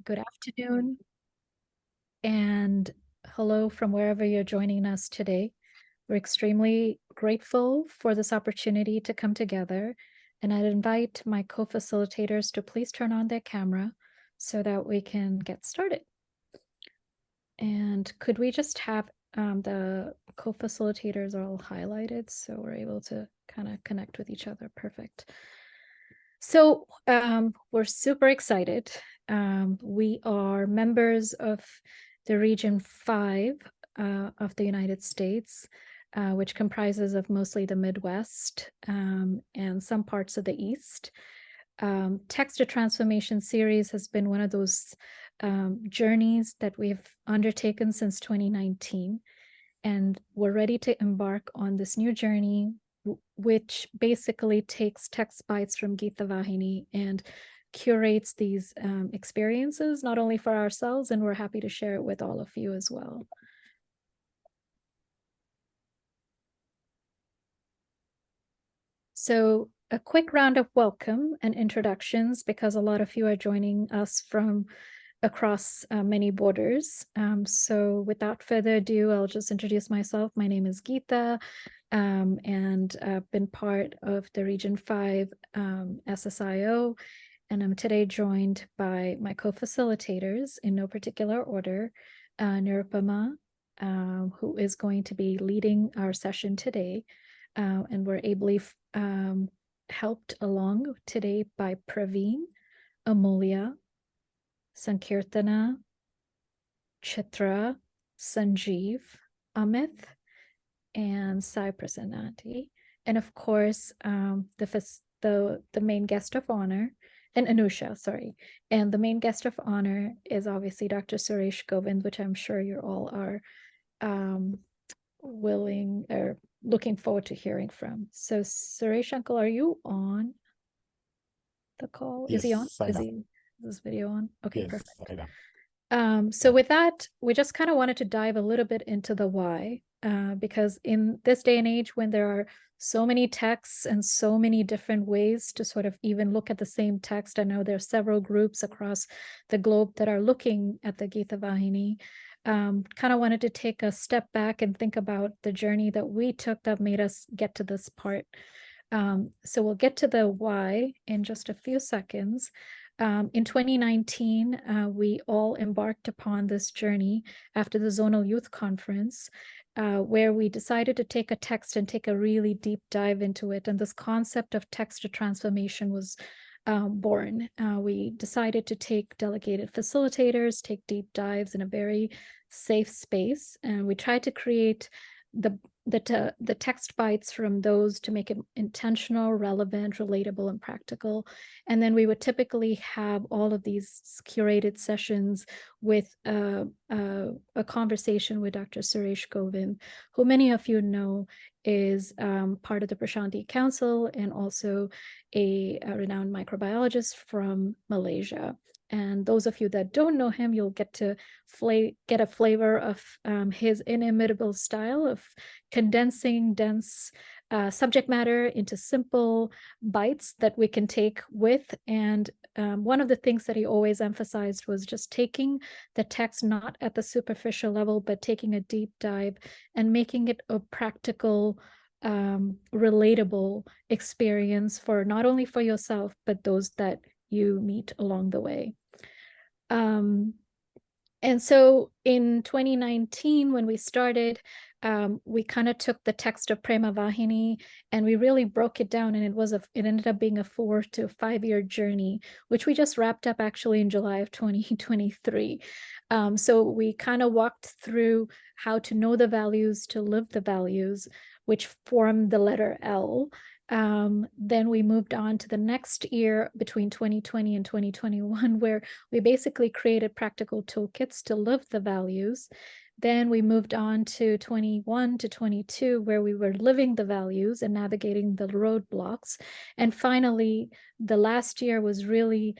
good afternoon, and hello from wherever you're joining us today. We're extremely grateful for this opportunity to come together, and I'd invite my co-facilitators to please turn on their camera so that we can get started. And could we just have the co-facilitators all highlighted so we're able to kind of connect with each other? Perfect. So we're super excited. We are members of the Region 5 of the United States, which comprises of mostly the Midwest and some parts of the East. Text to Transformation series has been one of those journeys that we've undertaken since 2019. And we're ready to embark on this new journey, which basically takes text bites from Gita Vahini and curates these experiences, not only for ourselves, and we're happy to share it with all of you as well. So a quick round of welcome and introductions, because a lot of you are joining us from across many borders. So without further ado, I'll just introduce myself. My name is Geeta, and I've been part of the Region 5 SSIO, and I'm today joined by my co-facilitators in no particular order, Nirupama, who is going to be leading our session today, and we're ably helped along today by Praveen, Amulya, Sankirtana, Chitra, Sanjeev, Amit, and Sai Prasanati, and of course the main guest of honor, and Anusha, sorry. And the main guest of honor is obviously Dr. Suresh Govind, which I'm sure you all are willing or looking forward to hearing from. So Suresh Uncle, are you on the call? Yes, is he on? Is this video on? Okay, yes, perfect. So with that, we just kind of wanted to dive a little bit into the why, because in this day and age, when there are so many texts and so many different ways to sort of even look at the same text, I know there are several groups across the globe that are looking at the Gita Vahini. Kind of wanted to take a step back and think about the journey that we took that made us get to this part. So we'll get to the why in just a few seconds. In 2019, we all embarked upon this journey after the Zonal Youth Conference, where we decided to take a text and take a really deep dive into it. And this concept of text to transformation was born. We decided to take delegated facilitators, take deep dives in a very safe space. And we tried to create the text bites from those to make it intentional, relevant, relatable, and practical. And then we would typically have all of these curated sessions with a conversation with Dr. Suresh Govind, who many of you know is part of the Prashanti Council and also a renowned microbiologist from Malaysia. And those of you that don't know him, you'll get to get a flavor of his inimitable style of condensing dense subject matter into simple bites that we can take with. And one of the things that he always emphasized was just taking the text not at the superficial level, but taking a deep dive and making it a practical, relatable experience for not only for yourself, but those that you meet along the way. And so in 2019, when we started, we kind of took the text of Prema Vahini and we really broke it down, and it ended up being a 4 to 5 year journey, which we just wrapped up actually in July of 2023. So we kind of walked through how to know the values, to live the values, which form the letter L. Then we moved on to the next year between 2020 and 2021, where we basically created practical toolkits to live the values. Then we moved on to 21 to 22, where we were living the values and navigating the roadblocks. And finally, the last year was really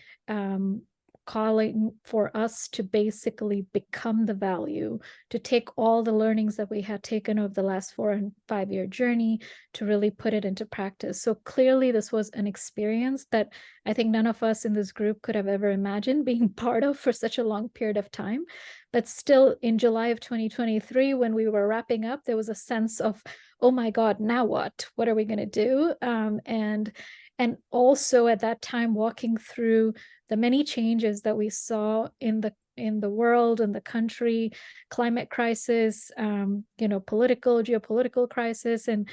calling for us to basically become the value, to take all the learnings that we had taken over the last 4 and 5 year journey to really put it into practice. So clearly this was an experience that I think none of us in this group could have ever imagined being part of for such a long period of time. But still, in July of 2023, when we were wrapping up, there was a sense of, oh my God, now what? What are we going to do? And also at that time, walking through the many changes that we saw in the world and the country, climate crisis, political, geopolitical crisis, and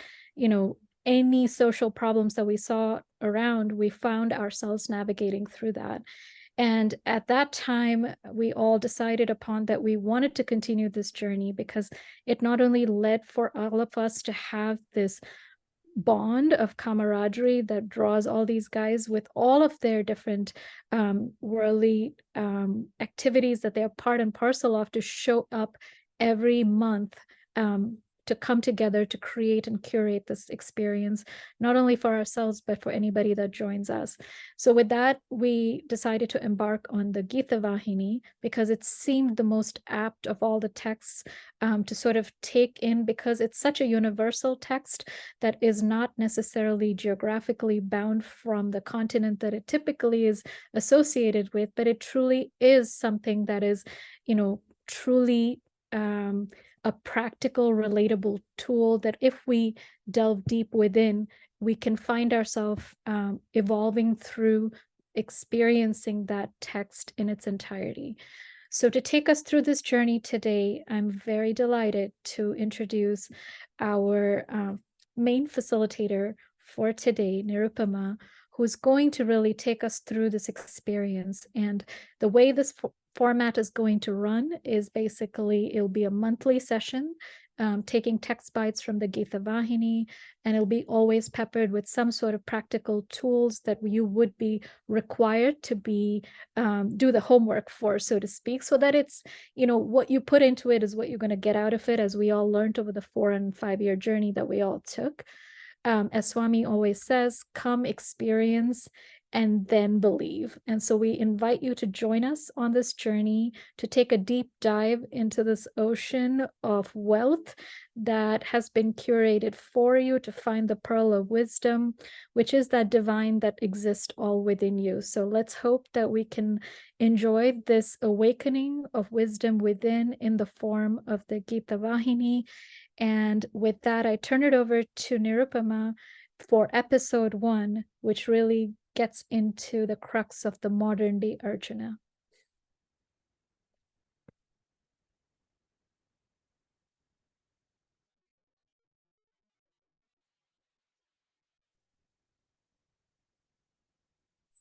any social problems that we saw around, we found ourselves navigating through that. And at that time, we all decided upon that we wanted to continue this journey because it not only led for all of us to have this bond of camaraderie that draws all these guys with all of their different worldly activities that they are part and parcel of, to show up every month, to come together to create and curate this experience, not only for ourselves, but for anybody that joins us. So with that, we decided to embark on the Gita Vahini because it seemed the most apt of all the texts to sort of take in, because it's such a universal text that is not necessarily geographically bound from the continent that it typically is associated with, but it truly is something that is, truly a practical, relatable tool that if we delve deep within, we can find ourselves evolving through experiencing that text in its entirety. So to take us through this journey today, I'm very delighted to introduce our main facilitator for today, Nirupama, who's going to really take us through this experience. And the way this format is going to run is basically it'll be a monthly session, taking text bites from the Gita Vahini, and it'll be always peppered with some sort of practical tools that you would be required to be do the homework for, so to speak, so that it's, what you put into it is what you're going to get out of it, as we all learned over the 4 and 5 year journey that we all took. As Swami always says, come experience and then believe. And so we invite you to join us on this journey to take a deep dive into this ocean of wealth that has been curated for you to find the pearl of wisdom, which is that divine that exists all within you. So let's hope that we can enjoy this awakening of wisdom within in the form of the Gita Vahini. And with that, I turn it over to Nirupama for episode 1, which really gets into the crux of the modern day Arjuna.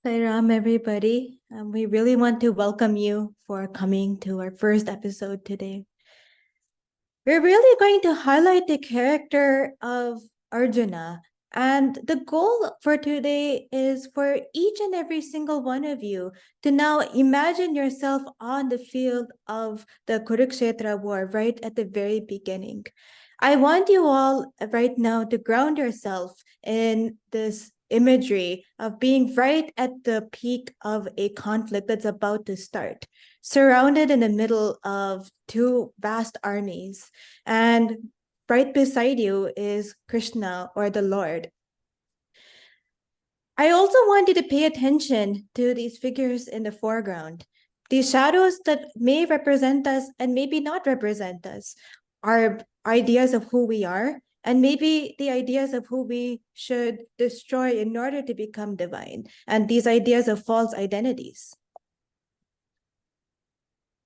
Sai Ram, everybody. We really want to welcome you for coming to our first episode today. We're really going to highlight the character of Arjuna. And the goal for today is for each and every single one of you to now imagine yourself on the field of the Kurukshetra war right at the very beginning. I want you all right now to ground yourself in this imagery of being right at the peak of a conflict that's about to start, surrounded in the middle of two vast armies. And right beside you is Krishna, or the Lord. I also want you to pay attention to these figures in the foreground. These shadows that may represent us and maybe not represent us are ideas of who we are, and maybe the ideas of who we should destroy in order to become divine, and these ideas of false identities.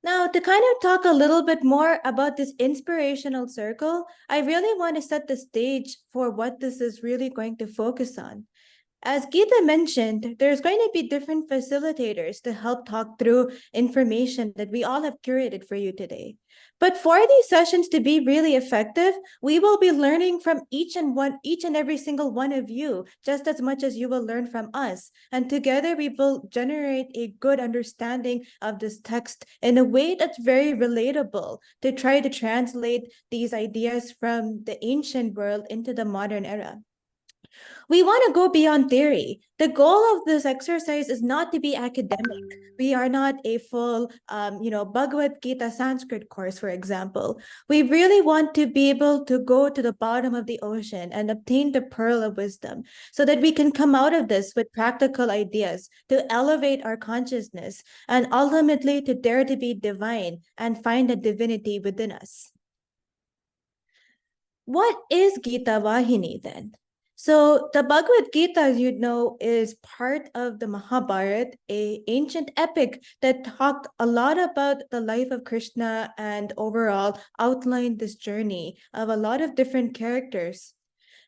Now, to kind of talk a little bit more about this inspirational circle, I really want to set the stage for what this is really going to focus on. As Geeta mentioned, there's going to be different facilitators to help talk through information that we all have curated for you today. But for these sessions to be really effective, we will be learning from each and every single one of you, just as much as you will learn from us. And together we will generate a good understanding of this text in a way that's very relatable, to try to translate these ideas from the ancient world into the modern era. We want to go beyond theory. The goal of this exercise is not to be academic. We are not a full, Bhagavad Gita Sanskrit course, for example. We really want to be able to go to the bottom of the ocean and obtain the pearl of wisdom so that we can come out of this with practical ideas to elevate our consciousness and ultimately to dare to be divine and find a divinity within us. What is Gita Vahini then? So the Bhagavad Gita, as you know, is part of the Mahabharata, a ancient epic that talked a lot about the life of Krishna and overall outlined this journey of a lot of different characters.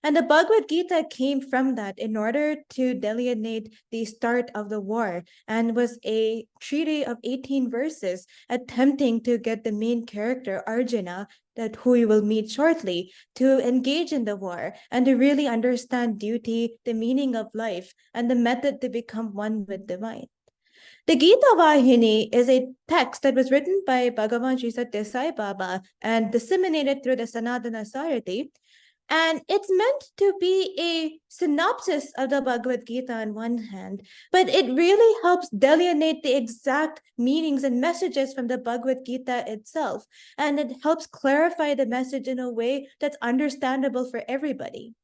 And the Bhagavad Gita came from that in order to delineate the start of the war and was a treaty of 18 verses attempting to get the main character, Arjuna, that who we will meet shortly, to engage in the war and to really understand duty, the meaning of life, and the method to become one with divine. The Gita Vahini is a text that was written by Bhagavan Sri Satya Sai Baba and disseminated through the Sanatana Sarati. And it's meant to be a synopsis of the Bhagavad Gita on one hand, but it really helps delineate the exact meanings and messages from the Bhagavad Gita itself. And it helps clarify the message in a way that's understandable for everybody.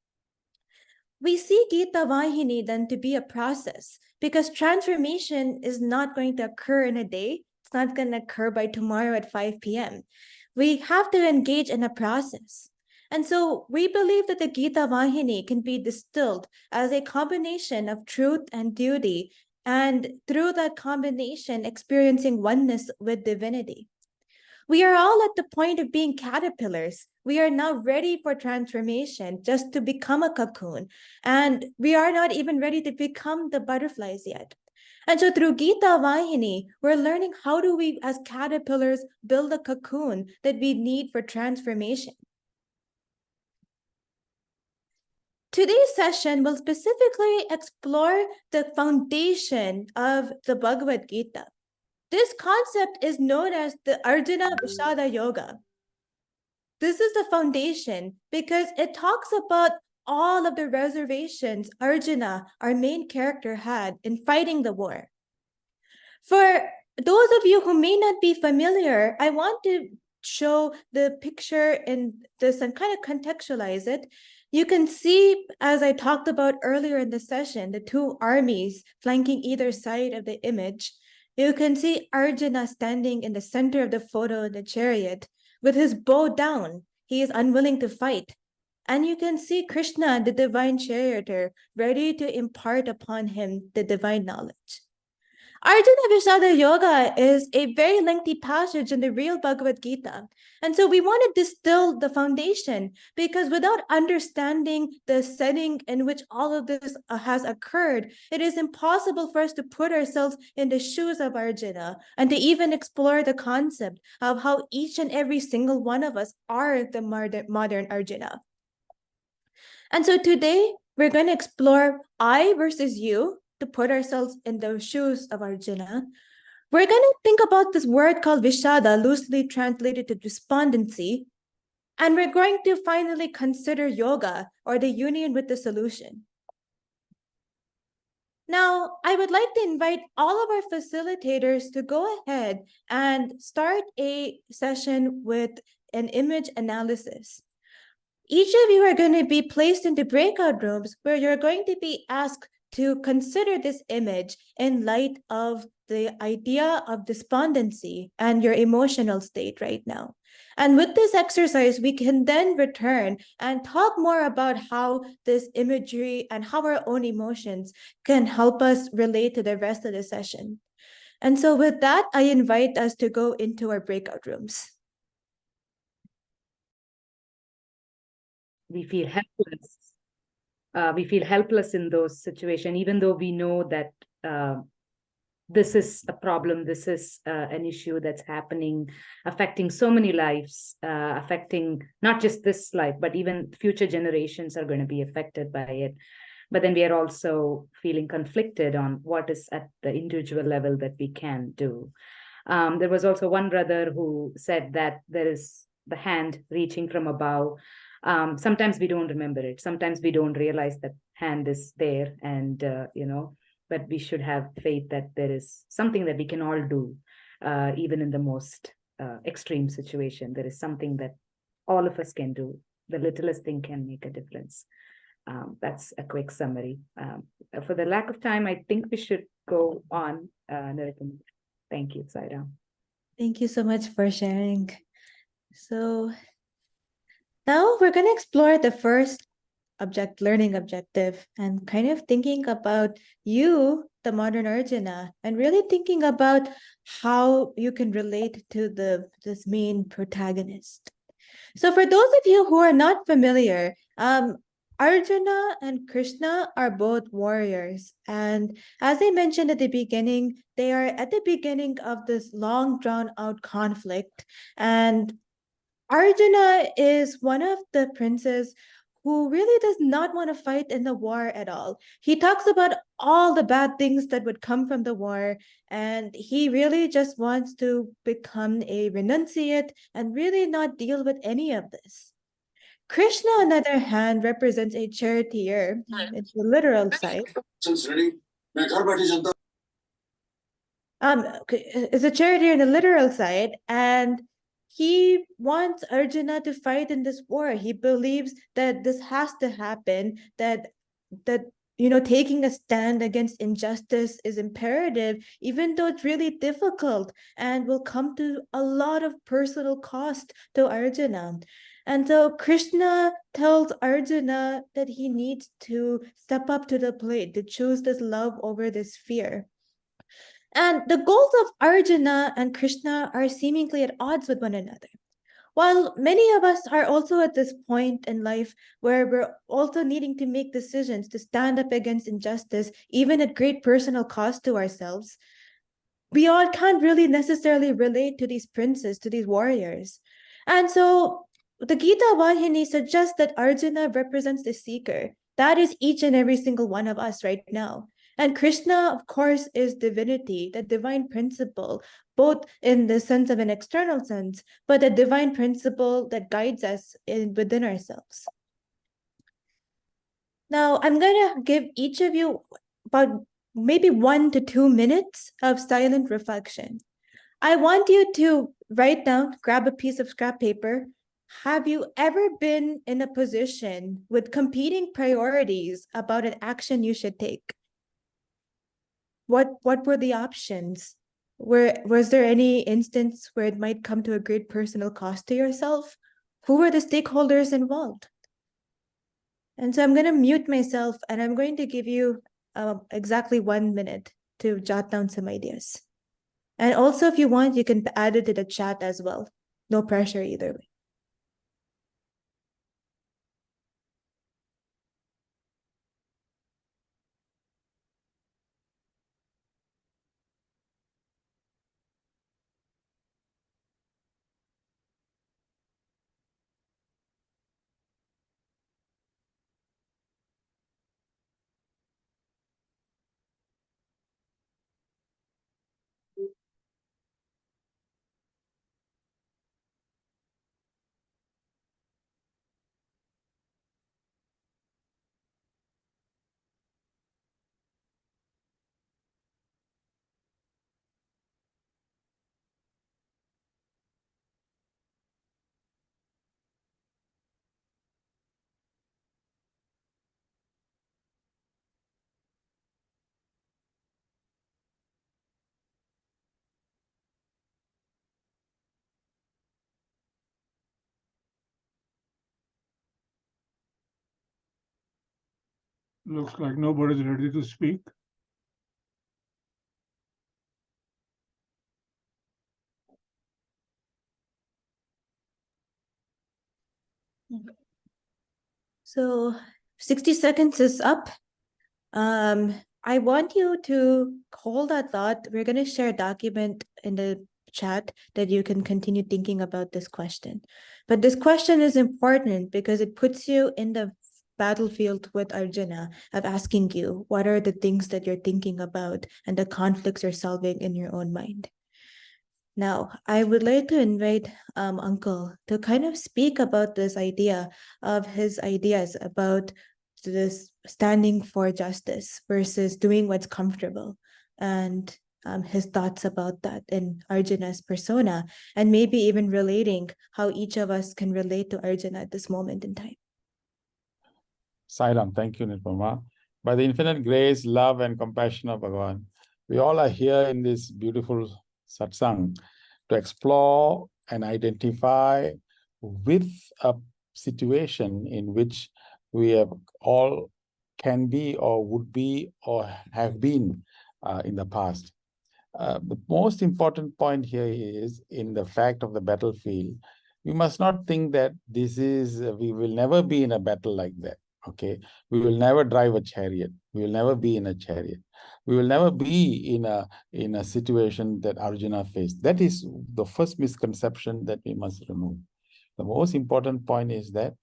We see Gita Vahini then to be a process because transformation is not going to occur in a day. It's not going to occur by tomorrow at 5 p.m. We have to engage in a process. And so we believe that the Gita Vahini can be distilled as a combination of truth and duty, and through that combination, experiencing oneness with divinity. We are all at the point of being caterpillars. We are now ready for transformation just to become a cocoon. And we are not even ready to become the butterflies yet. And so through Gita Vahini, we're learning how do we as caterpillars build a cocoon that we need for transformation. Today's session will specifically explore the foundation of the Bhagavad Gita. This concept is known as the Arjuna Vishada Yoga. This is the foundation because it talks about all of the reservations Arjuna, our main character, had in fighting the war. For those of you who may not be familiar, I want to show the picture in this and kind of contextualize it. You can see, as I talked about earlier in the session, the two armies flanking either side of the image. You can see Arjuna standing in the center of the photo in the chariot with his bow down. He is unwilling to fight. And you can see Krishna, the divine charioteer, ready to impart upon him the divine knowledge. Arjuna Vishada Yoga is a very lengthy passage in the real Bhagavad Gita. And so we want to distill the foundation because without understanding the setting in which all of this has occurred, it is impossible for us to put ourselves in the shoes of Arjuna and to even explore the concept of how each and every single one of us are the modern Arjuna. And so today we're going to explore I versus you, to put ourselves in the shoes of Arjuna. We're going to think about this word called Vishada, loosely translated to despondency. And we're going to finally consider yoga, or the union with the solution. Now, I would like to invite all of our facilitators to go ahead and start a session with an image analysis. Each of you are going to be placed into breakout rooms where you're going to be asked to consider this image in light of the idea of despondency and your emotional state right now. And with this exercise, we can then return and talk more about how this imagery and how our own emotions can help us relate to the rest of the session. And so with that, I invite us to go into our breakout rooms. We feel helpless. We feel helpless in those situations, even though we know that this is a problem, this is an issue that's happening, affecting so many lives, affecting not just this life, but even future generations are going to be affected by it. But then we are also feeling conflicted on what is at the individual level that we can do. There was also one brother who said that there is the hand reaching from above. Sometimes we don't remember it. Sometimes we don't realize that hand is there, and but we should have faith that there is something that we can all do, even in the most extreme situation. There is something that all of us can do. The littlest thing can make a difference. That's a quick summary. For the lack of time, I think we should go on. Narottam. Thank you, Saira. Thank you so much for sharing. So now we're going to explore the first learning objective, and kind of thinking about you, the modern Arjuna, and really thinking about how you can relate to this main protagonist. So for those of you who are not familiar, Arjuna and Krishna are both warriors. And as I mentioned at the beginning, they are at the beginning of this long drawn out conflict. And Arjuna is one of the princes who really does not want to fight in the war at all. He talks about all the bad things that would come from the war, and he really just wants to become a renunciate and really not deal with any of this. Krishna, on the other hand, represents a charioteer in the literal side. Is a charioteer in the literal side, and he wants Arjuna to fight in this war. He believes that this has to happen, that taking a stand against injustice is imperative, even though it's really difficult and will come to a lot of personal cost to Arjuna. And so Krishna tells Arjuna that he needs to step up to the plate, to choose this love over this fear. And the goals of Arjuna and Krishna are seemingly at odds with one another. While many of us are also at this point in life where we're also needing to make decisions to stand up against injustice, even at great personal cost to ourselves, we all can't really necessarily relate to these princes, to these warriors. And so the Gita Vahini suggests that Arjuna represents the seeker. That is each and every single one of us right now. And Krishna, of course, is divinity, the divine principle, both in the sense of an external sense, but a divine principle that guides us within ourselves. Now, I'm going to give each of you about maybe 1 to 2 minutes of silent reflection. I want you to write down, grab a piece of scrap paper. Have you ever been in a position with competing priorities about an action you should take? What were the options? Was there any instance where it might come to a great personal cost to yourself? Who were the stakeholders involved? And so I'm going to mute myself, and I'm going to give you exactly 1 minute to jot down some ideas. And also, if you want, you can add it to the chat as well. No pressure either way. Looks like nobody's ready to speak. So 60 seconds is up. I want you to hold that thought. We're going to share a document in the chat that you can continue thinking about this question. But this question is important because it puts you in the battlefield with Arjuna of asking you, what are the things that you're thinking about and the conflicts you're solving in your own mind? Now, I would like to invite Uncle to kind of speak about this idea of his ideas about to this standing for justice versus doing what's comfortable, and his thoughts about that in Arjuna's persona, and maybe even relating how each of us can relate to Arjuna at this moment in time. Sairam, thank you, Nirupama. By the infinite grace, love, and compassion of Bhagavan, we all are here in this beautiful satsang to explore and identify with a situation in which we have all can be or would be or have been in the past. The most important point here is in the fact of the battlefield. We must not think that this is, we will never be in a battle like that. Okay, we will never drive a chariot. We will never be in a chariot. We will never be in a situation that Arjuna faced. That is the first misconception that we must remove. The most important point is that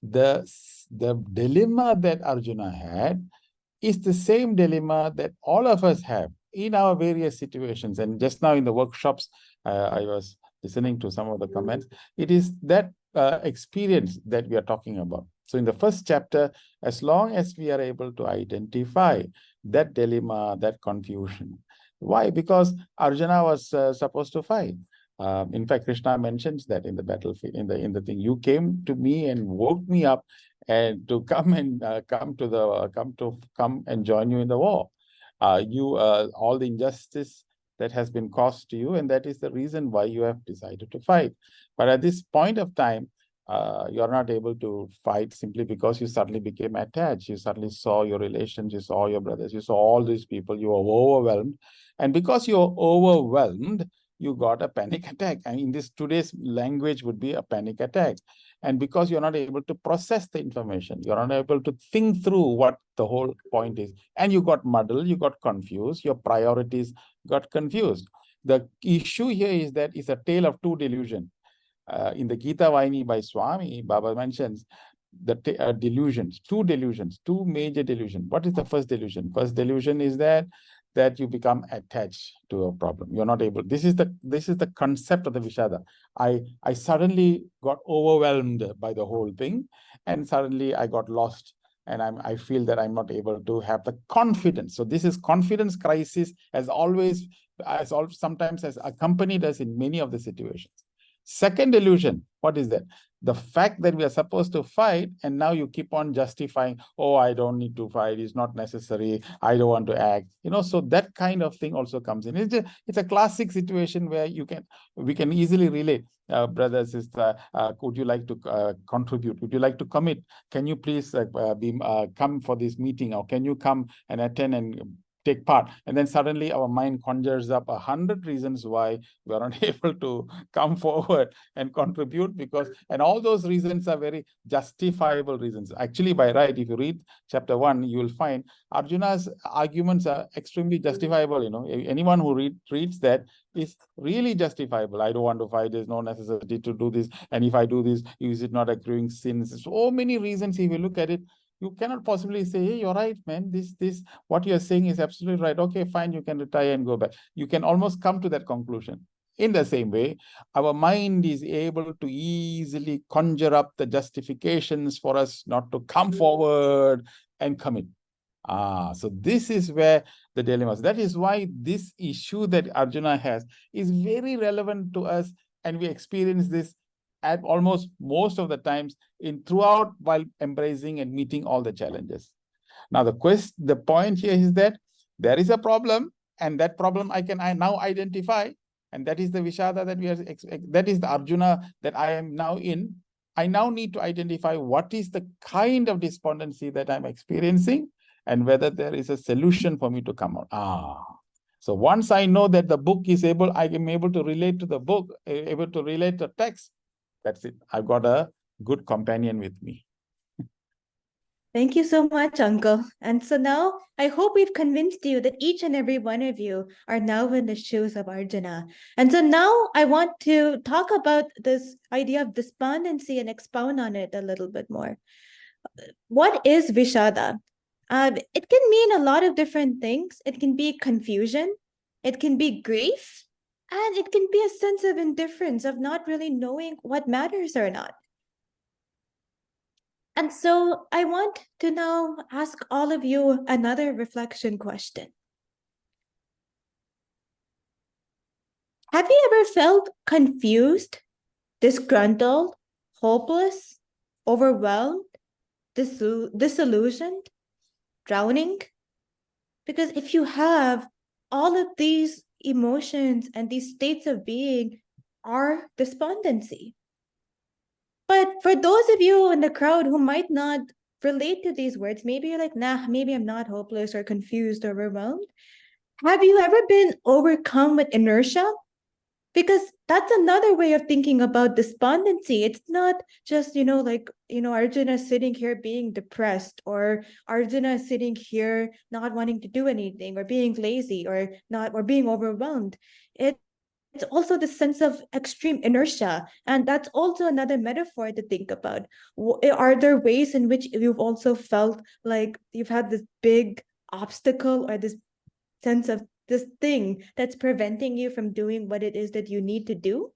the dilemma that Arjuna had is the same dilemma that all of us have in our various situations. And just now in the workshops, I was listening to some of the comments. It is that experience that we are talking about. So in the first chapter, as long as we are able to identify that dilemma, that confusion. Why? Because Arjuna was supposed to fight. In fact, Krishna mentions that in the battlefield, in the thing. You came to me and woke me up and to come and come and join you in the war. All the injustice that has been caused to you, and that is the reason why you have decided to fight. But at this point of time, you are not able to fight simply because you suddenly became attached. You suddenly saw your relations, you saw your brothers, you saw all these people, you were overwhelmed. And because you are overwhelmed, you got a panic attack. And in this today's language would be a panic attack. And because you're not able to process the information, you're not able to think through what the whole point is. And you got muddled, you got confused, your priorities got confused. The issue here is that it's a tale of two delusions. In the Gita Vaini by Swami, Baba mentions the delusions, two major delusions. What is the first delusion? First delusion is that you become attached to a problem. You're not able. This is the concept of the Vishada. I suddenly got overwhelmed by the whole thing, and suddenly I got lost. And I feel that I'm not able to have the confidence. So this is confidence crisis, sometimes has accompanied us in many of the situations. Second delusion, what is that? The fact that we are supposed to fight, and now you keep on justifying, oh, I don't need to fight, it's not necessary, I don't want to act. So that kind of thing also comes in. It's a classic situation where we can easily relate. Brother, sister, would you like to contribute? Would you like to commit? Can you please come for this meeting, or can you come and attend and take part? And then suddenly our mind conjures up 100 reasons why we are not able to come forward and contribute, and all those reasons are very justifiable reasons. Actually, by right, if you read chapter 1, you will find Arjuna's arguments are extremely justifiable. Anyone who reads that is really justifiable. I don't want to fight, there's no necessity to do this, and if I do this, is it not accruing sins? So many reasons. If you look at it, you cannot possibly say, hey, you're right, man. This what you're saying is absolutely right. Okay, fine, you can retire and go back. You can almost come to that conclusion. In the same way, our mind is able to easily conjure up the justifications for us not to come forward and commit. So this is where the dilemma is. That is why this issue that Arjuna has is very relevant to us, and we experience this at almost most of the times throughout while embracing and meeting all the challenges. Now, the point here is that there is a problem, and that problem I now identify, and that is the Vishada that is the Arjuna that I am now in. I now need to identify what is the kind of despondency that I'm experiencing, and whether there is a solution for me to come out. So once I know that the book is I am able to relate to the book, able to relate to text, that's it. I've got a good companion with me. Thank you so much, Uncle. And so now I hope we've convinced you that each and every one of you are now in the shoes of Arjuna. And so now I want to talk about this idea of despondency and expound on it a little bit more. What is Vishada? It can mean a lot of different things. It can be confusion, it can be grief, and it can be a sense of indifference, of not really knowing what matters or not. And so I want to now ask all of you another reflection question. Have you ever felt confused, disgruntled, hopeless, overwhelmed, disillusioned, drowning? Because if you have, all of these emotions and these states of being are despondency. But for those of you in the crowd who might not relate to these words, maybe you're like, nah, maybe I'm not hopeless or confused or overwhelmed. Have you ever been overcome with inertia? Because that's another way of thinking about despondency. It's not just, Arjuna sitting here being depressed, or Arjuna sitting here not wanting to do anything, or being lazy, or being overwhelmed. It's also the sense of extreme inertia. And that's also another metaphor to think about. Are there ways in which you've also felt like you've had this big obstacle or this sense of this thing that's preventing you from doing what it is that you need to do?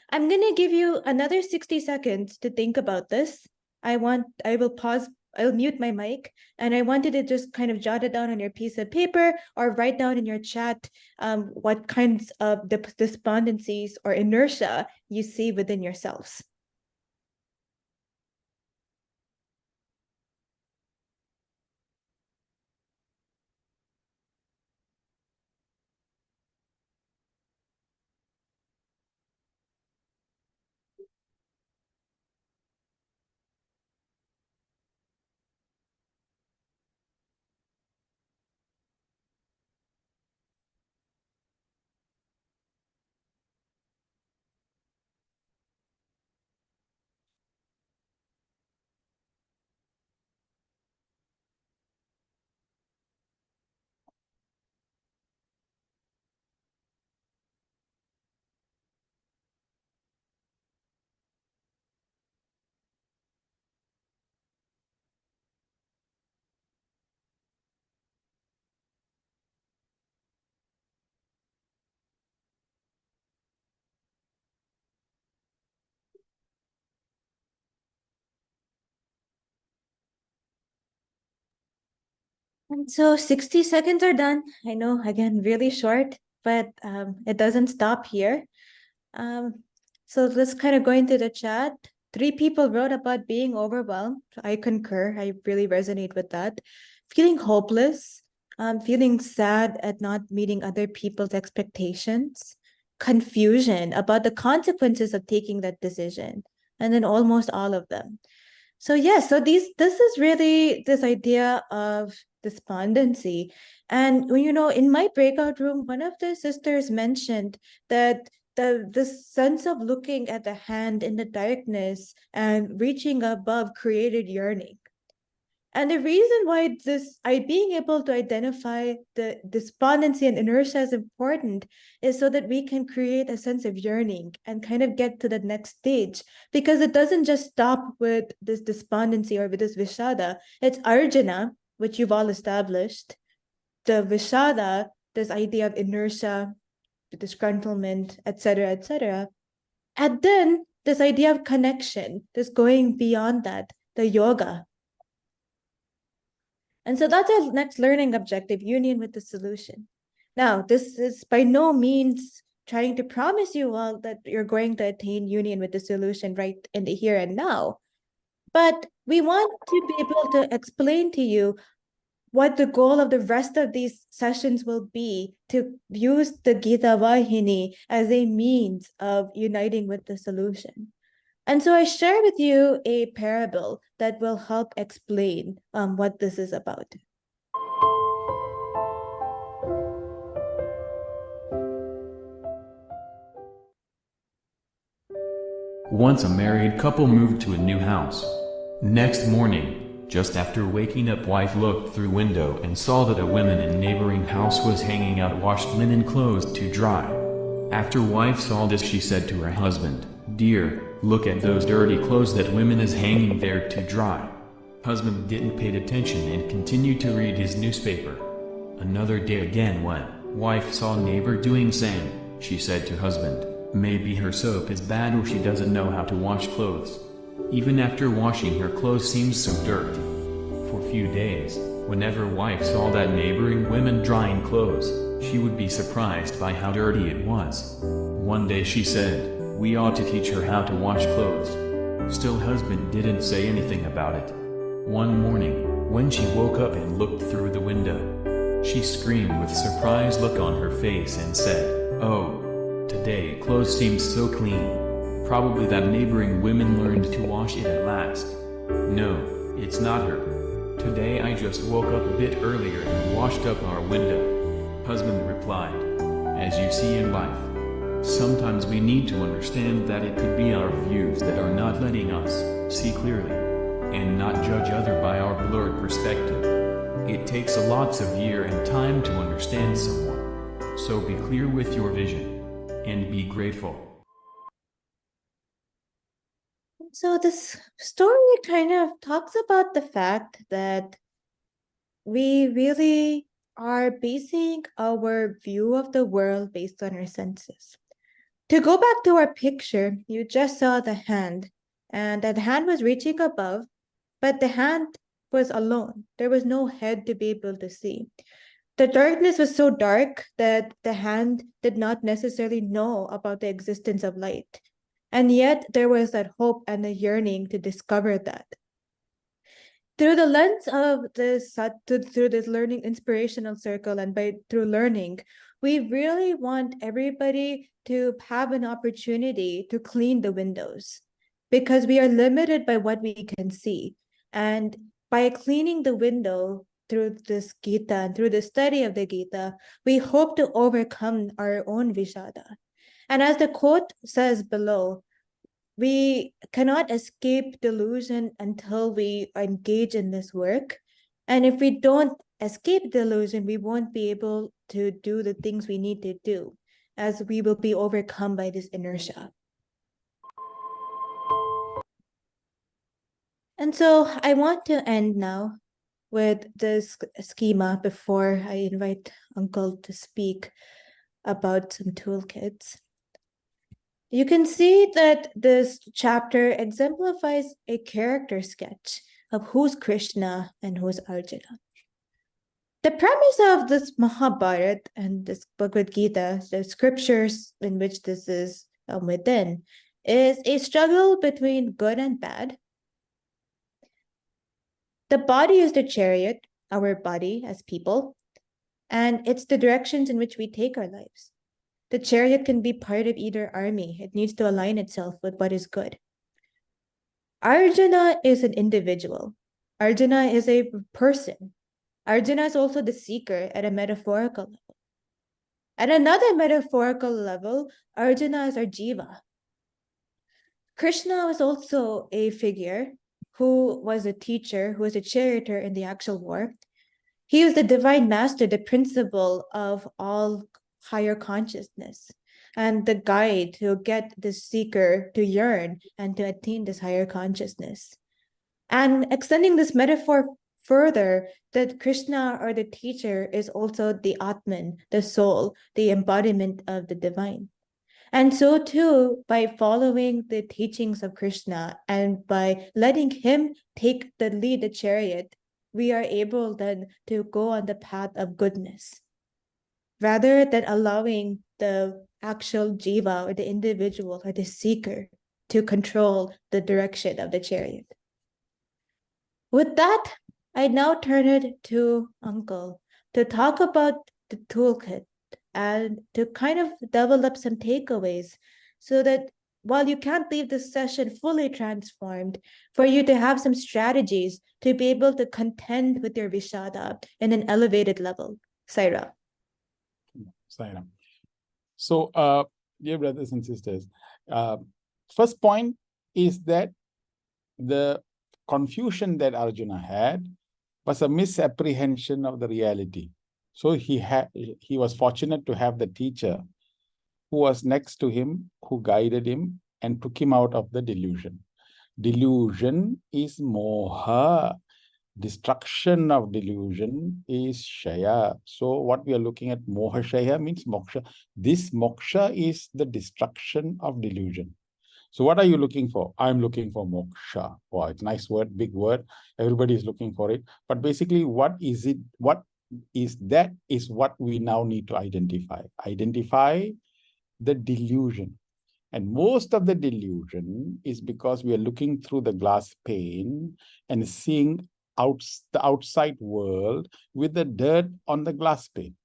I'm going to give you another 60 seconds to think about this. I will pause, I'll mute my mic, and I wanted to just kind of jot it down on your piece of paper or write down in your chat what kinds of despondencies or inertia you see within yourselves. And so 60 seconds are done. I know, again, really short, but it doesn't stop here. So let's kind of go into the chat. 3 people wrote about being overwhelmed. I concur. I really resonate with that. Feeling hopeless, feeling sad at not meeting other people's expectations, confusion about the consequences of taking that decision, and then almost all of them. So yeah, so this is really this idea of despondency. And in my breakout room, one of the sisters mentioned that the sense of looking at the hand in the darkness and reaching above created yearning. And the reason why being able to identify the despondency and inertia is important is so that we can create a sense of yearning and kind of get to the next stage, because it doesn't just stop with this despondency or with this vishada. It's Arjuna, which you've all established, the vishada, this idea of inertia, disgruntlement, etc., and then this idea of connection, this going beyond that, the yoga. And so that's our next learning objective, union with the solution. Now, this is by no means trying to promise you all that you're going to attain union with the solution right in the here and now. But we want to be able to explain to you what the goal of the rest of these sessions will be, to use the Gita Vahini as a means of uniting with the solution. And so I share with you a parable that will help explain what this is about. Once a married couple moved to a new house. Next morning, just after waking up, wife looked through window and saw that a woman in neighboring house was hanging out washed linen clothes to dry. After wife saw this, she said to her husband, "Dear, look at those dirty clothes that woman is hanging there to dry." Husband didn't pay attention and continued to read his newspaper. Another day again, when wife saw neighbor doing same, she said to husband, "Maybe her soap is bad or she doesn't know how to wash clothes." Even after washing her clothes seemed so dirty. For a few days, whenever wife saw that neighboring women drying clothes, she would be surprised by how dirty it was. One day she said, "We ought to teach her how to wash clothes." Still husband didn't say anything about it. One morning, when she woke up and looked through the window, she screamed with surprised look on her face and said, "Oh, today clothes seem so clean. Probably that neighboring women learned to wash it at last." "No, it's not her. Today I just woke up a bit earlier and washed up our window," husband replied. As you see in life, sometimes we need to understand that it could be our views that are not letting us see clearly, and not judge other by our blurred perspective. It takes a lots of year and time to understand someone. So be clear with your vision, and be grateful. So this story kind of talks about the fact that we really are basing our view of the world based on our senses. To go back to our picture, you just saw the hand, and that hand was reaching above, but the hand was alone. There was no head to be able to see. The darkness was so dark that the hand did not necessarily know about the existence of light. And yet there was that hope and the yearning to discover that. Through the lens of through this learning inspirational circle, and through learning, we really want everybody to have an opportunity to clean the windows, because we are limited by what we can see. And by cleaning the window through this Gita and through the study of the Gita, we hope to overcome our own Vishada. And as the quote says below, we cannot escape delusion until we engage in this work. And if we don't escape delusion, we won't be able to do the things we need to do, as we will be overcome by this inertia. And so I want to end now with this schema before I invite Uncle to speak about some toolkits. You can see that this chapter exemplifies a character sketch of who's Krishna and who's Arjuna. The premise of this Mahabharata and this Bhagavad Gita, the scriptures in which this is within, is a struggle between good and bad. The body is the chariot, our body as people, and it's the directions in which we take our lives. The chariot can be part of either army. It needs to align itself with what is good. Arjuna is an individual. Arjuna is a person. Arjuna is also the seeker at a metaphorical level. At another metaphorical level, Arjuna is our jiva. Krishna was also a figure who was a teacher, who was a charioteer in the actual war. He was the divine master, the principle of all higher consciousness, and the guide to get the seeker to yearn and to attain this higher consciousness. And extending this metaphor further, that Krishna or the teacher is also the Atman, the soul, the embodiment of the divine. And so too, by following the teachings of Krishna and by letting him take the lead, the chariot, we are able then to go on the path of goodness, rather than allowing the actual jiva or the individual or the seeker to control the direction of the chariot. With that, I now turn it to Uncle to talk about the toolkit and to kind of develop some takeaways, so that while you can't leave this session fully transformed, for you to have some strategies to be able to contend with your Vishada in an elevated level. Saira. Saira. So, dear brothers and sisters, first point is that the confusion that Arjuna had was a misapprehension of the reality. So he was fortunate to have the teacher who was next to him, who guided him and took him out of the delusion. Delusion is moha. Destruction of delusion is shaya. So what we are looking at, moha shaya means moksha. This moksha is the destruction of delusion. So what are you looking for? I'm looking for moksha. Wow, it's a nice word, big word. Everybody is looking for it. But basically, what is it? What is that is what we now need to identify. Identify the delusion. And most of the delusion is because we are looking through the glass pane and seeing the outside world with the dirt on the glass pane.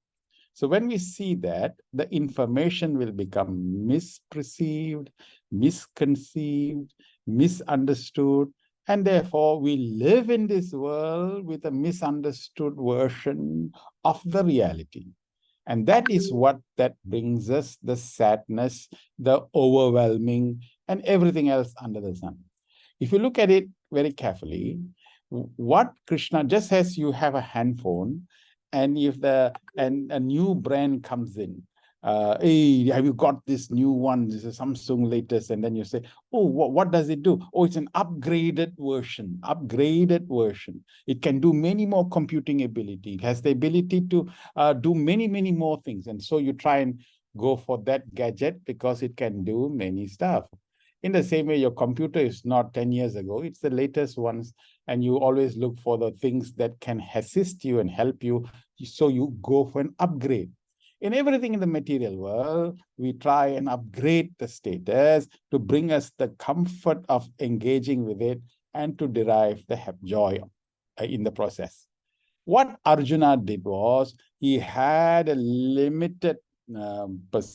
So when we see that, the information will become misperceived, misconceived, misunderstood, and therefore we live in this world with a misunderstood version of the reality. And that is what that brings us the sadness, the overwhelming, and everything else under the sun. If you look at it very carefully, what Krishna, just as you have a handphone, and if a new brand comes in, hey, have you got this new one? This is Samsung latest, and then you say, oh, what does it do? Oh, it's an upgraded version. It can do many more computing ability. It has the ability to do many more things, and so you try and go for that gadget because it can do many stuff. In the same way, your computer is not 10 years ago, it's the latest ones, and you always look for the things that can assist you and help you, so you go for an upgrade. In everything in the material world, we try and upgrade the status to bring us the comfort of engaging with it and to derive the joy in the process. What Arjuna did was he had a limited, let's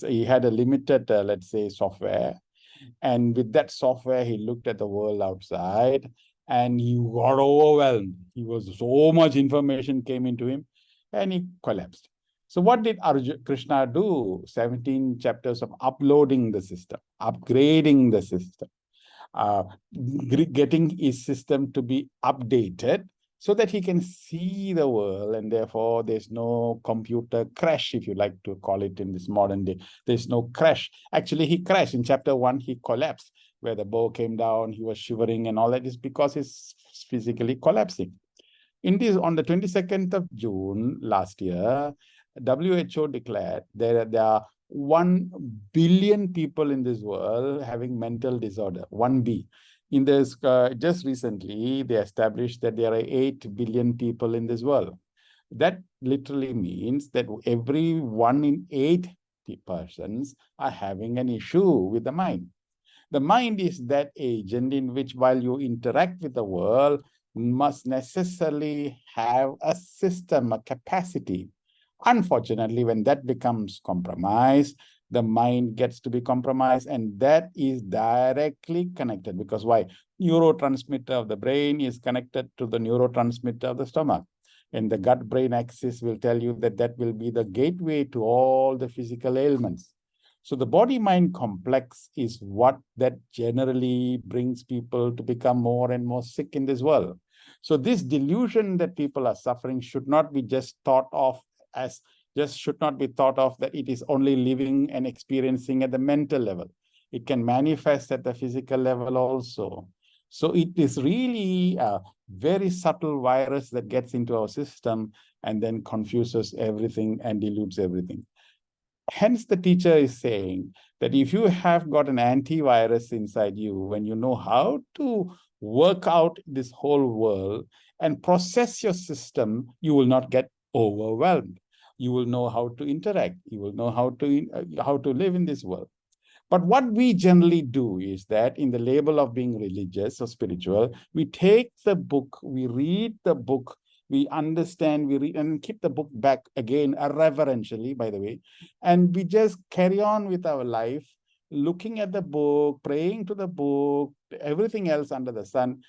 say, software. And with that software, he looked at the world outside and he got overwhelmed. He was so much information came into him and he collapsed. So what did Krishna do? 17 chapters of uploading the system, upgrading the system, getting his system to be updated so that he can see the world, and therefore there's no computer crash, if you like to call it in this modern day. There's no crash. Actually, he crashed. In chapter 1, he collapsed, where the bow came down, he was shivering, and all that is because he's physically collapsing. On the 22nd of June last year, WHO declared there are 1 billion people in this world having mental disorder, 1B. In this, just recently, they established that there are 8 billion people in this world. That literally means that every 1 in 8 persons are having an issue with the mind. The mind is that agent in which, while you interact with the world, must necessarily have a system, a capacity. Unfortunately, when that becomes compromised, the mind gets to be compromised, and that is directly connected. Because why? Neurotransmitter of the brain is connected to the neurotransmitter of the stomach. And the gut-brain axis will tell you that that will be the gateway to all the physical ailments. So the body-mind complex is what that generally brings people to become more and more sick in this world. So this delusion that people are suffering should not be just thought of as, should not be thought of that it is only living and experiencing at the mental level. It can manifest at the physical level also. So it is really a very subtle virus that gets into our system and then confuses everything and dilutes everything. Hence, the teacher is saying that if you have got an antivirus inside you, when you know how to work out this whole world and process your system, you will not get overwhelmed. You will know how to interact. You will know how to live in this world. But what we generally do is that in the label of being religious or spiritual, we take the book, we read the book, we understand, we read, and keep the book back again, reverentially, by the way, and we just carry on with our life, looking at the book, praying to the book, everything else under the sun.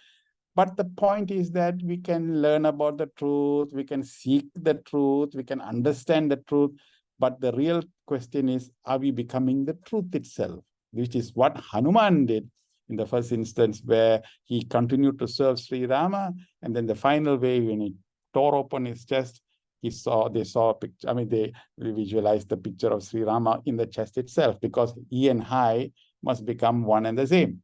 But the point is that we can learn about the truth, we can seek the truth, we can understand the truth. But the real question is, are we becoming the truth itself? Which is what Hanuman did in the first instance, where he continued to serve Sri Rama. And then the final way, when he tore open his chest, they saw a picture. I mean, they visualized the picture of Sri Rama in the chest itself, because he and I must become one and the same.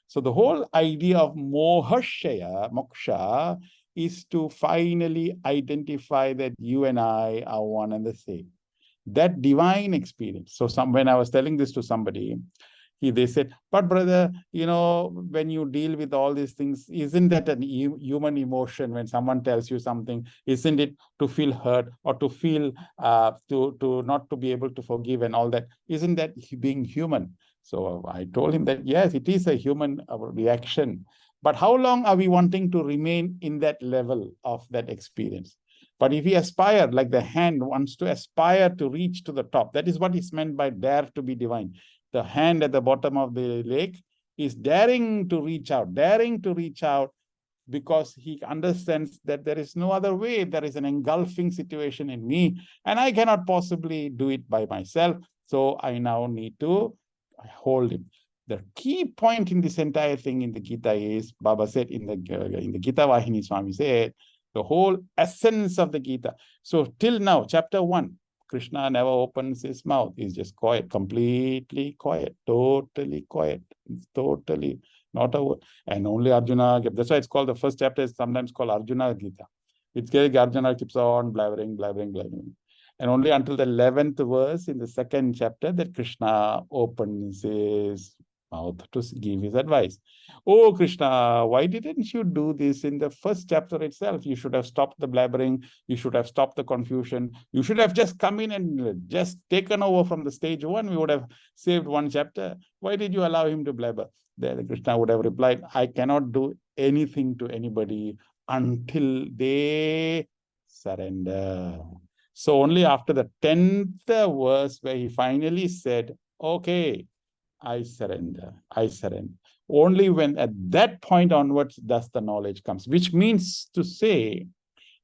So the whole idea of moksha, is to finally identify that you and I are one and the same. That divine experience. So when I was telling this to somebody, They said, but brother, when you deal with all these things, isn't that an human emotion when someone tells you something? Isn't it to feel hurt or to feel to not to be able to forgive and all that? Isn't that being human? So I told him that yes, it is a human reaction. But how long are we wanting to remain in that level of that experience? But if we aspire, like the hand wants to aspire to reach to the top, that is what is meant by dare to be divine. The hand at the bottom of the lake is daring to reach out because he understands that there is no other way. There is an engulfing situation in me, and I cannot possibly do it by myself. So I now need to hold him. The key point in this entire thing in the Gita is, Baba said in the Gita Vahini, Swami said, the whole essence of the Gita. So till now, chapter 1, Krishna never opens his mouth. He's just quiet, completely quiet, totally quiet. It's totally not a word. And only Arjuna, that's why it's called, the first chapter is sometimes called Arjuna Gita. It's like Arjuna keeps on blabbering. And only until the 11th verse in the second chapter that Krishna opens his mouth to give his advice. Oh, Krishna, why didn't you do this in the first chapter itself? You should have stopped the blabbering. You should have stopped the confusion. You should have just come in and just taken over from the stage 1. We would have saved one chapter. Why did you allow him to blabber? Then Krishna would have replied, I cannot do anything to anybody until they surrender. So only after the 10th verse where he finally said, okay, I surrender. Only when at that point onwards does the knowledge comes, which means to say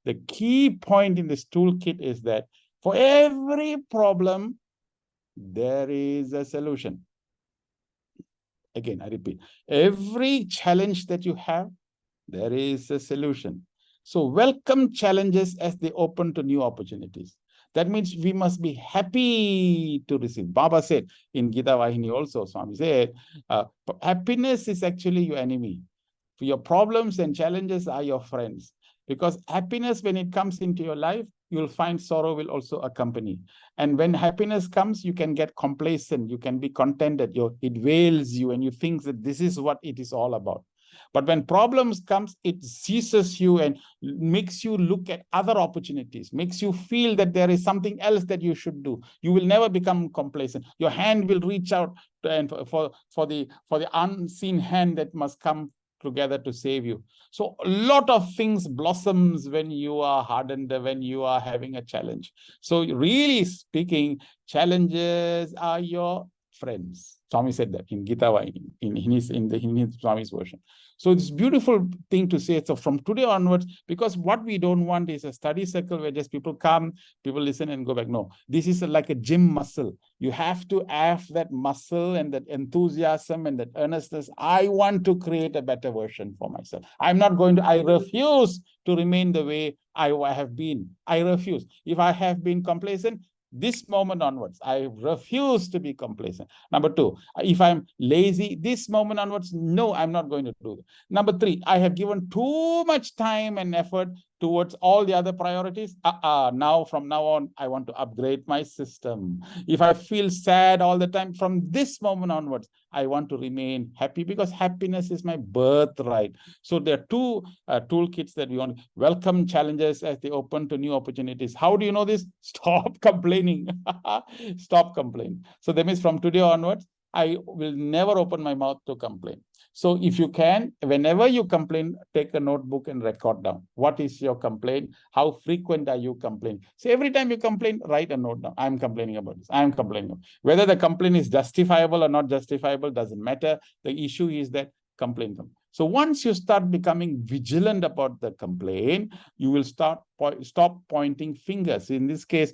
the key point in this toolkit is that for every problem, there is a solution. Again, I repeat, every challenge that you have, there is a solution. So welcome challenges as they open to new opportunities. That means we must be happy to receive. Baba said in Gita Vahini also, Swami said, happiness is actually your enemy. Your problems and challenges are your friends. Because happiness, when it comes into your life, you'll find sorrow will also accompany. And when happiness comes, you can get complacent, you can be contented, it veils you, and you think that this is what it is all about. But when problems comes, it seizes you and makes you look at other opportunities, makes you feel that there is something else that you should do. You will never become complacent. Your hand will reach out and for the unseen hand that must come together to save you. So a lot of things blossoms when you are hardened, when you are having a challenge. So really speaking, challenges are your friends. Swami said that in Gita Vahini, in his Swami's version. So it's beautiful thing to say. So from today onwards, because what we don't want is a study circle where just people come, people listen and go back. No, this is like a gym muscle. You have to have that muscle and that enthusiasm and that earnestness. I want to create a better version for myself. I refuse to remain the way I have been. I refuse. If I have been complacent, this moment onwards, I refuse to be complacent. Number 2, if I'm lazy, this moment onwards, no, I'm not going to do that. Number 3, I have given too much time and effort towards all the other priorities. Now, from now on, I want to upgrade my system. If I feel sad all the time, from this moment onwards, I want to remain happy because happiness is my birthright. So there are 2 toolkits that we want. Welcome challenges as they open to new opportunities. How do you know this? Stop complaining. Stop complaining. So that means from today onwards, I will never open my mouth to complain. So if you can, whenever you complain, take a notebook and record down. What is your complaint? How frequent are you complaining? So every time you complain, write a note down. I'm complaining about this. I'm complaining. Whether the complaint is justifiable or not justifiable doesn't matter. The issue is that complaint. So once you start becoming vigilant about the complaint, you will stop pointing fingers. In this case,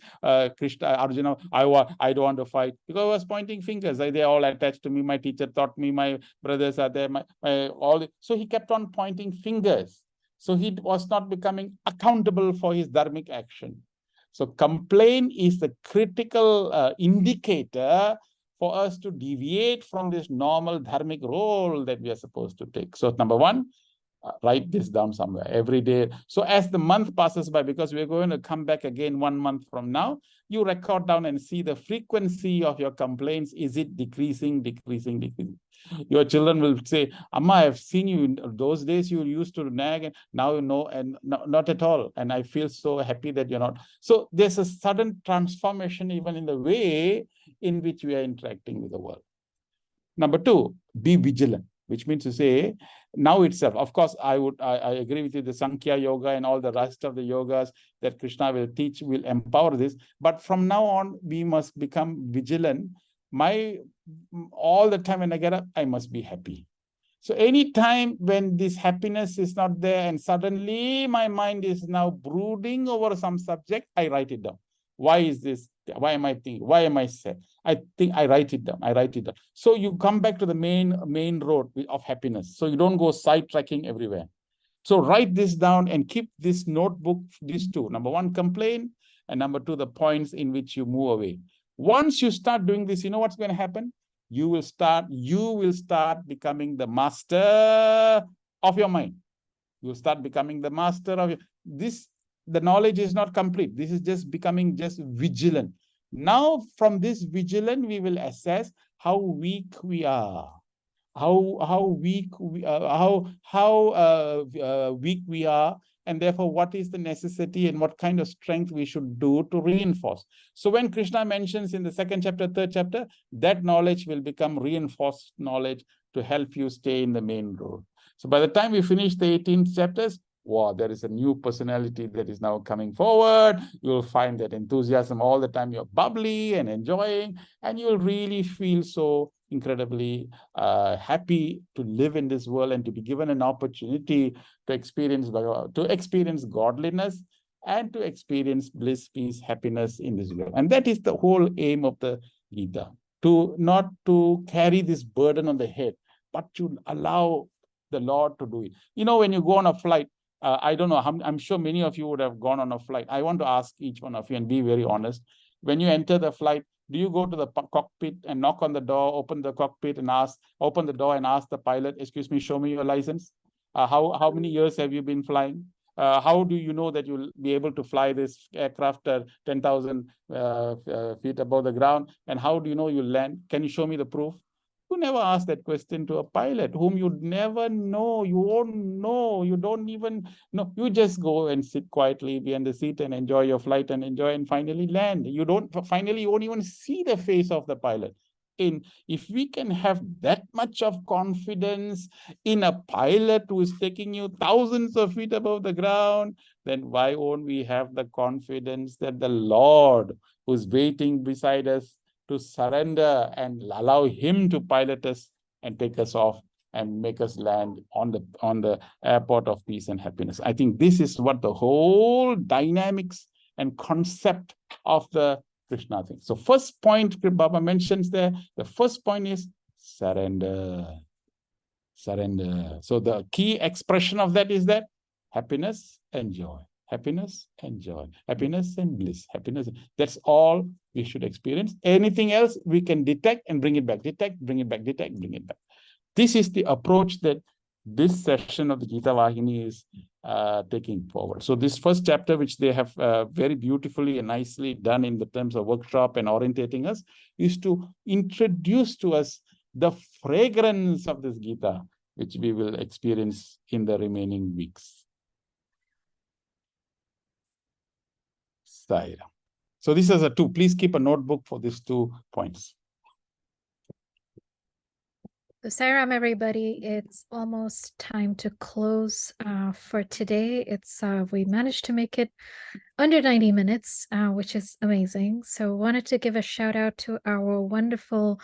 Krishna, Arjuna, I don't want to fight because I was pointing fingers. They're all attached to me. My teacher taught me. My brothers are there. So he kept on pointing fingers. So he was not becoming accountable for his dharmic action. So complaint is the critical indicator for us to deviate from this normal dharmic role that we are supposed to take. So number 1, Write this down somewhere every day. So as the month passes by, because we're going to come back again 1 month from now, you record down and see the frequency of your complaints. Is it decreasing? Your children will say, Amma, I've seen you in those days you used to nag, and now you know, and not at all. And I feel so happy that you're not. So there's a sudden transformation even in the way in which we are interacting with the world. Number 2, be vigilant, which means to say, now itself, of course, I agree with you, the Sankhya Yoga and all the rest of the yogas that Krishna will teach will empower this. But from now on, we must become vigilant. All the time when I get up, I must be happy. So anytime when this happiness is not there and suddenly my mind is now brooding over some subject, I write it down. Why is this? Why am I thinking? Why am I sad? I think I write it down. So you come back to the main road of happiness. So you don't go sidetracking everywhere. So write this down and keep this notebook, these 2. Number 1, complain. And number 2, the points in which you move away. Once you start doing this, you know what's going to happen? You will start becoming the master of your mind. You'll start becoming the master of this. The knowledge is not complete. This is just becoming vigilant. Now, from this vigilant, we will assess how weak we are, how weak we are, and therefore what is the necessity and what kind of strength we should do to reinforce. So when Krishna mentions in the 2nd chapter, 3rd chapter, that knowledge will become reinforced knowledge to help you stay in the main road. So by the time we finish the 18 chapters, wow, there is a new personality that is now coming forward. You'll find that enthusiasm all the time. You're bubbly and enjoying, and you'll really feel so incredibly happy to live in this world and to be given an opportunity to experience godliness and to experience bliss, peace, happiness in this world. And that is the whole aim of the Gita, not to carry this burden on the head, but to allow the Lord to do it. You know, when you go on a flight, I don't know, I'm sure many of you would have gone on a flight. I want to ask each one of you and be very honest. When you enter the flight, do you go to the cockpit and knock on the door, open the cockpit and open the door and ask the pilot, excuse me, show me your license? How many years have you been flying? How do you know that you'll be able to fly this aircraft at 10,000 feet above the ground? And how do you know you'll land? Can you show me the proof? You never ask that question to a pilot whom you never know, you won't know, you don't even know. You just go and sit quietly behind the seat and enjoy your flight and finally land. You won't even see the face of the pilot. If we can have that much of confidence in a pilot who is taking you thousands of feet above the ground, then why won't we have the confidence that the Lord who's waiting beside us to surrender and allow him to pilot us and take us off and make us land on the airport of peace and happiness? I think this is what the whole dynamics and concept of the Krishna thing. So first point Baba mentions there, the first point is surrender. Surrender. So the key expression of that is that happiness and joy. Happiness and joy, happiness and bliss, happiness. That's all we should experience. Anything else we can detect and bring it back. Detect, bring it back, detect, bring it back. This is the approach that this session of the Gita Vahini is taking forward. So this first chapter, which they have very beautifully and nicely done in the terms of workshop and orientating us, is to introduce to us the fragrance of this Gita, which we will experience in the remaining weeks. Saira. So this is a 2. Please keep a notebook for these 2 points. So Sairam, everybody, it's almost time to close for today. We managed to make it under 90 minutes, which is amazing. So wanted to give a shout out to our wonderful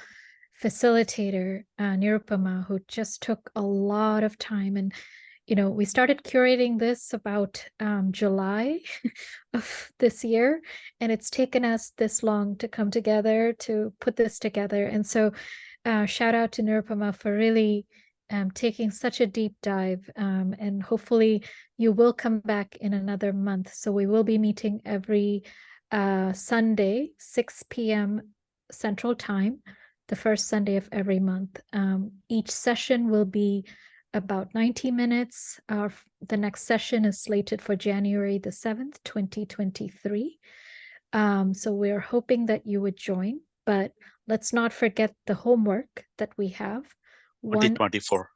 facilitator, Nirupama, who just took a lot of time. And we started curating this about July of this year, and it's taken us this long to come together to put this together. And so shout out to Nirupama for really taking such a deep dive, and hopefully you will come back in another month. So we will be meeting every Sunday, 6 p.m. Central Time, the first Sunday of every month. Each session will be about 90 minutes. The next session is slated for January the 7th, 2023. So we're hoping that you would join, but let's not forget the homework that we have. 2024.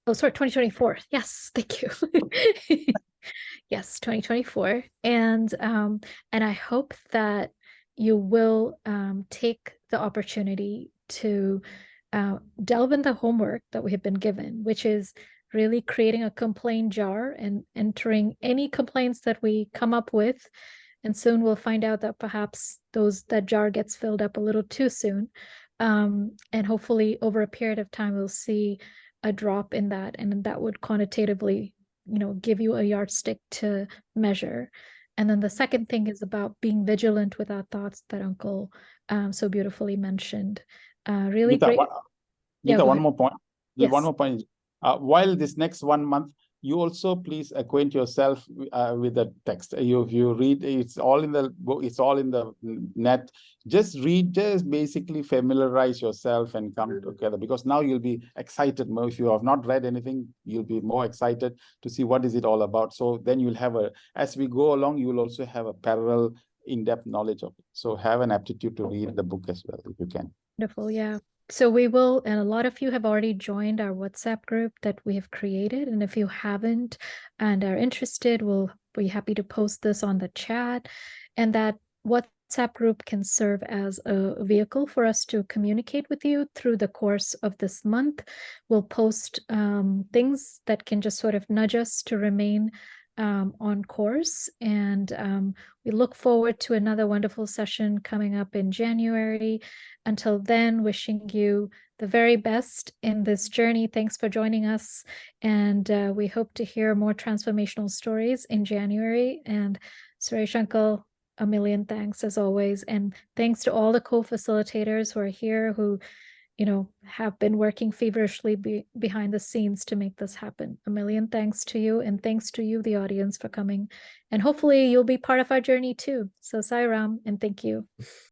Oh, sorry, 2024. Yes, thank you. Yes, 2024. And I hope that you will take the opportunity to delve in the homework that we have been given, which is really creating a complaint jar and entering any complaints that we come up with. And soon we'll find out that perhaps that jar gets filled up a little too soon. And hopefully over a period of time, we'll see a drop in that, and that would quantitatively, give you a yardstick to measure. And then the second thing is about being vigilant with our thoughts that Uncle so beautifully mentioned. Really Gita, great. Yeah, Gita, go one ahead. more point. Yes. One more point. While this next 1 month, you also please acquaint yourself with the text. If you read, it's all in the book, it's all in the net. Just read, just basically familiarize yourself and come together, because now you'll be excited more. If you have not read anything, you'll be more excited to see what is it all about. So then you'll have as we go along, you will also have a parallel in-depth knowledge of it. So have an aptitude to read the book as well, if you can. Wonderful. Yeah. So we will, and a lot of you have already joined our WhatsApp group that we have created. And if you haven't and are interested, we'll be happy to post this on the chat. And that WhatsApp group can serve as a vehicle for us to communicate with you through the course of this month. We'll post things that can just sort of nudge us to remain on course. And we look forward to another wonderful session coming up in January. Until then, wishing you the very best in this journey. Thanks for joining us. And we hope to hear more transformational stories in January. And Suresh Uncle, a million thanks as always. And thanks to all the co-facilitators who are here, who have been working feverishly behind the scenes to make this happen. A million thanks to you, and thanks to you, the audience, for coming. And hopefully you'll be part of our journey too. So Sai Ram, and thank you.